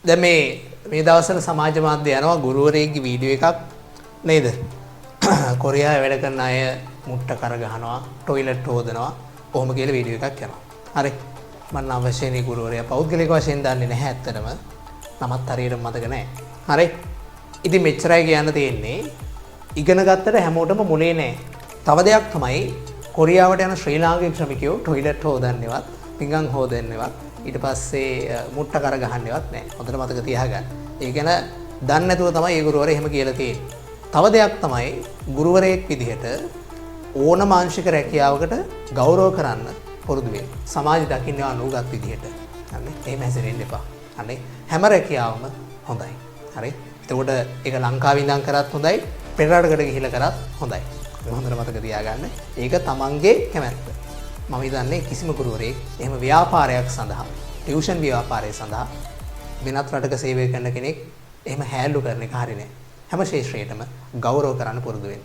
දැන් මේ දවස්වල සමාජ මාධ්‍ය යනවා ගුරුවරයෙක්ගේ වීඩියෝ එකක් නේද? කොරියාවේ වැඩ කරන අය මුට්ට කර ගහනවා, টয়ලට් හොදනවා, කොහොම කියලා වීඩියෝ එකක් යනවා. හරි. මම අවශ්‍යනේ ගුරුවරයා පෞද්ගලික වශයෙන් දන්නේ නැහැ ඇත්තටම. නමත් හරියට මතක නැහැ. හරි. ඉතින් මෙච්චරයි කියන්න තියෙන්නේ. ඉගෙන ගත්තට හැමෝටම මුනේ නැහැ. තව දෙයක් තමයි කොරියාවට යන ශ්‍රී ලාංකික ශ්‍රමිකයෝ টয়ලට් හොදන්නේවත්, පිඟන් හොදන්නේවත්, ඊට පස්සේ මුට්ට කර ගහන්නේවත් නැහැ. හොඳට මතක තියාගන්න. ඒ ගැන දන්නේ නැතුව තමයි ඒ ගුරුවරයා එහෙම කියලා තියෙන්නේ. තව දෙයක් තමයි ගුරුවරයෙක් විදිහට ඕනම ආංශික රැකියාවකට ගෞරව කරන්න පුරුදු වෙන්න. සමාජය දකින්නවා අනුගත විදිහට. හරි. එහෙම හැසිරෙන්න එපා. හරි. හැම රැකියාවම හොඳයි. හරි. එතකොට ඒක ලංකාවේ ඉඳන් කරත් හොඳයි, පෙරරටකට ගිහිල්ලා කරත් හොඳයි. හොඳට මතක තියාගන්න. ඒක තමන්ගේ කැමැත්ත. මම හිතන්නේ කිසිම ගුරුවරයෙක් එහෙම ව්‍යාපාරයක් සඳහා, ටියුෂන් ව්‍යාපාරය සඳහා වෙනත් රටක සේවය කරන කෙනෙක් එහෙම හැල්ලු කරන එක හරිනේ. හැම ශේෂ්ත්‍රයකටම ගෞරව කරන්න පුරුදු වෙන්න.